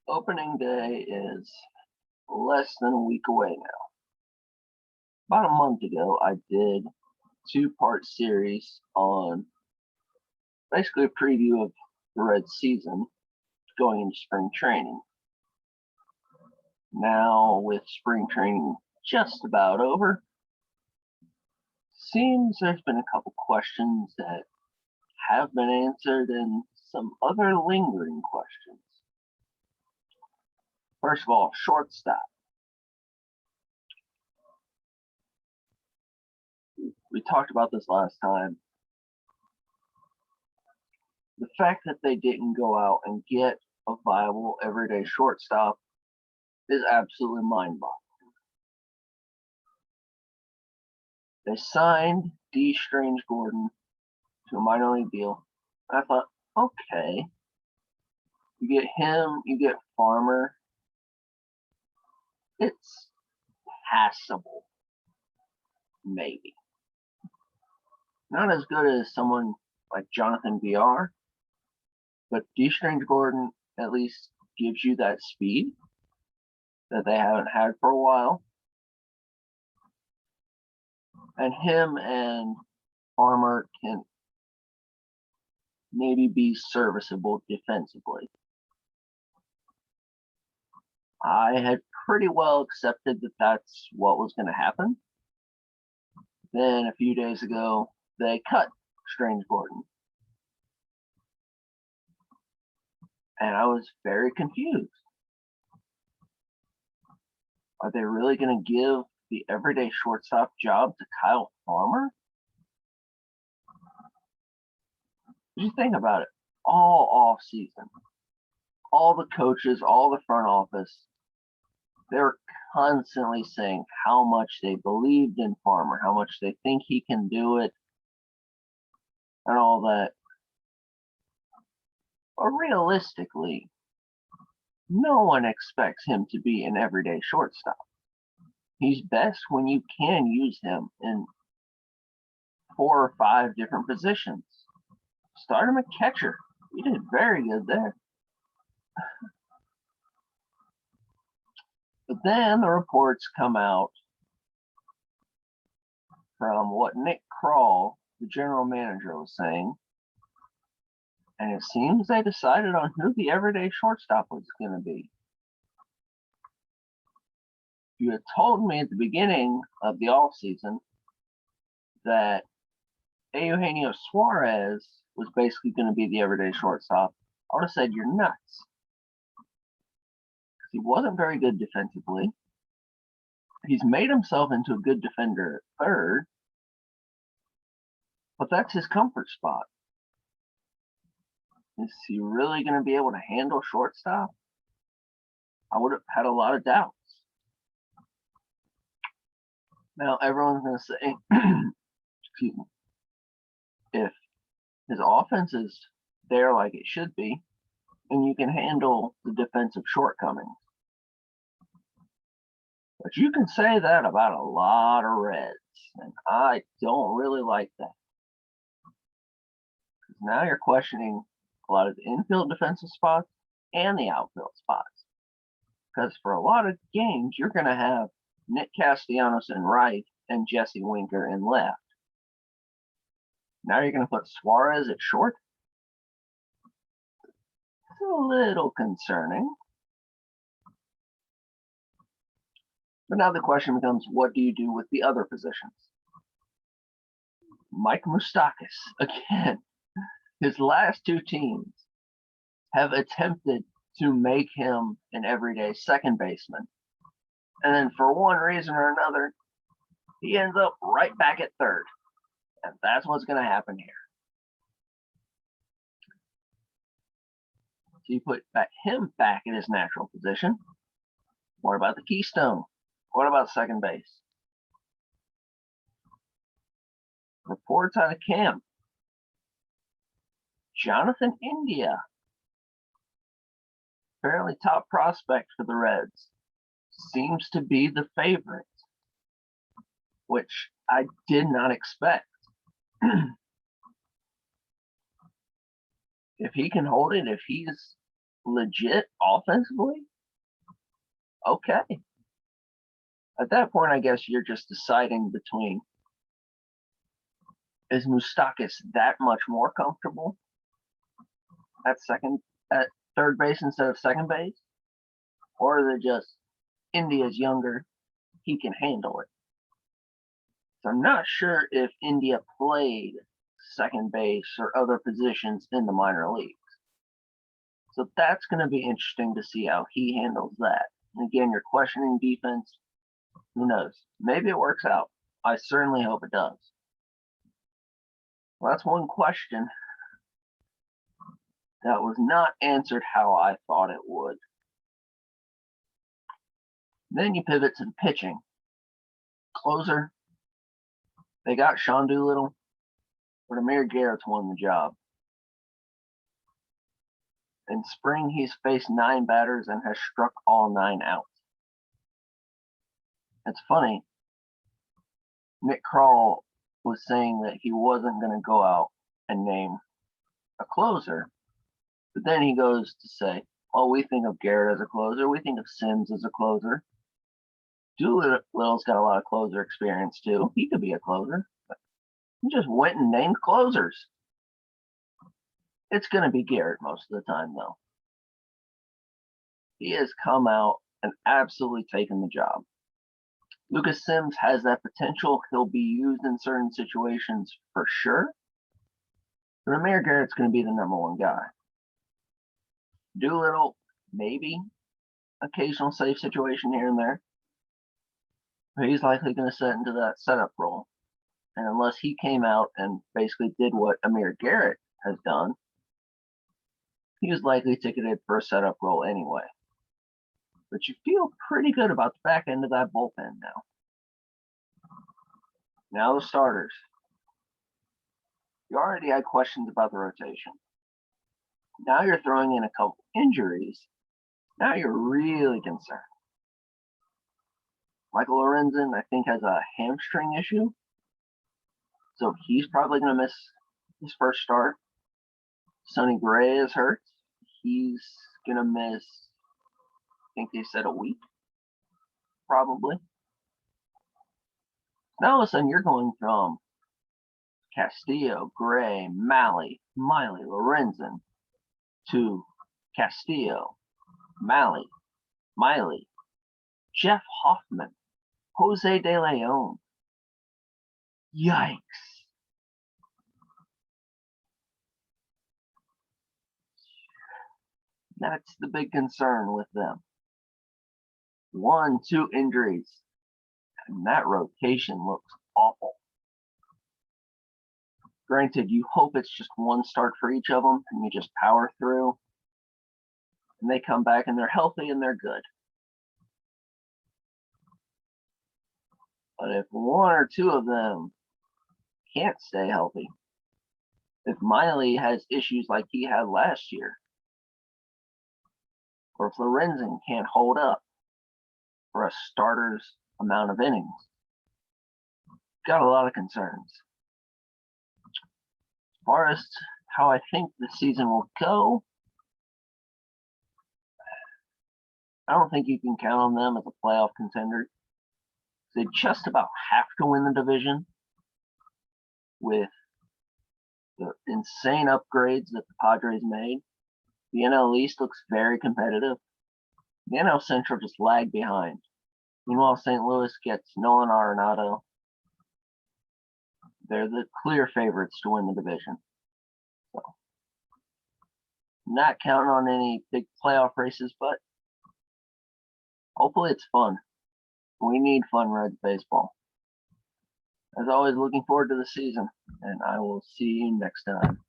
Opening day is less than a week away now. About a month ago, I did a two-part series on basically a preview of the Reds season going into spring training. Now, with spring training just about over, seems there's been a couple questions that have been answered and some other lingering questions. First of all, shortstop. We talked about this last time. The fact that they didn't go out and get a viable everyday shortstop is absolutely mind-boggling. They signed D. Strange Gordon to a minor league deal. I thought, okay, you get him, you get Farmer. It's passable, maybe. Not as good as someone like Jonathan VR, but D. Strange Gordon at least gives you that speed that they haven't had for a while. And him and Farmer can maybe be serviceable defensively. I had pretty well accepted that that's what was going to happen. Then a few days ago, they cut Strange Gordon. And I was very confused. Are they really going to give the everyday shortstop job to Kyle Farmer? Just think about it. All off season, all the coaches, all the front office, they're constantly saying how much they believed in Farmer, how much they think he can do it, and all that. But realistically, no one expects him to be an everyday shortstop. He's best when you can use him in 4 or 5 different positions. Start him at catcher. He did very good there. But then the reports come out from what Nick Kroll, the general manager, was saying, and it seems they decided on who the everyday shortstop was going to be. You had told me at the beginning of the offseason that Eugenio Suarez was basically going to be the everyday shortstop. I would have said you're nuts. He wasn't very good defensively. He's made himself into a good defender at third, but that's his comfort spot. Is he really going to be able to handle shortstop? I would have had a lot of doubts. Now everyone's going to say, excuse me, if his offense is there like it should be, and you can handle the defensive shortcomings. But you can say that about a lot of Reds, and I don't really like that. Because now you're questioning a lot of the infield defensive spots and the outfield spots. Because for a lot of games, you're going to have Nick Castellanos in right and Jesse Winker in left. Now you're going to put Suarez at short? It's a little concerning. But now the question becomes, what do you do with the other positions? Mike Moustakas, again, his last 2 teams have attempted to make him an everyday second baseman. And then for one reason or another, he ends up right back at third. And that's what's going to happen here. So you put him back in his natural position. What about the Keystone? What about second base? Reports out of camp. Jonathan India, apparently top prospect for the Reds, seems to be the favorite, which I did not expect. If he can hold it, if he's legit offensively, okay. At that point, I guess you're just deciding between, is Moustakas that much more comfortable at third base instead of second base? Or is it just India's younger, he can handle it? So I'm not sure if India played second base or other positions in the minor leagues. So that's going to be interesting to see how he handles that. And again, you're questioning defense. Who knows? Maybe it works out. I certainly hope it does. Well, that's one question that was not answered how I thought it would. Then you pivot to the pitching. Closer, they got Sean Doolittle, but Amir Garrett's won the job. In spring, he's faced 9 batters and has struck all 9 out. It's funny. Nick Kroll was saying that he wasn't going to go out and name a closer, but then he goes to say, well, we think of Garrett as a closer. We think of Sims as a closer. Doolittle's got a lot of closer experience, too. He could be a closer. He just went and named closers. It's going to be Garrett most of the time, though. He has come out and absolutely taken the job. Lucas Sims has that potential. He'll be used in certain situations for sure. But Amir Garrett's going to be the #1 guy. Doolittle, maybe occasional safe situation here and there. But he's likely going to set into that setup role. And unless he came out and basically did what Amir Garrett has done, he was likely ticketed for a setup role anyway. But you feel pretty good about the back end of that bullpen now. Now the starters. You already had questions about the rotation. Now you're throwing in a couple injuries. Now you're really concerned. Michael Lorenzen, I think, has a hamstring issue. So he's probably going to miss his first start. Sonny Gray is hurt. He's going to miss, I think they said, a week, probably. Now all of a sudden you're going from Castillo, Gray, Miley, Lorenzen to Castillo, Miley, Jeff Hoffman, Jose De Leon. Yikes. That's the big concern with them. 1, 2 injuries, and that rotation looks awful. Granted, you hope it's just 1 start for each of them, and you just power through, and they come back and they're healthy and they're good. But if 1 or 2 of them can't stay healthy, if Miley has issues like he had last year, or if Lorenzen can't hold up for a starter's amount of innings, got a lot of concerns. As far as how I think the season will go, I don't think you can count on them as a playoff contender. They just about have to win the division with the insane upgrades that the Padres made. The NL East looks very competitive. The NL Central just lagged behind. Meanwhile, St. Louis gets Nolan Arenado. They're the clear favorites to win the division. So, not counting on any big playoff races, but hopefully it's fun. We need fun Reds baseball. As always, looking forward to the season, and I will see you next time.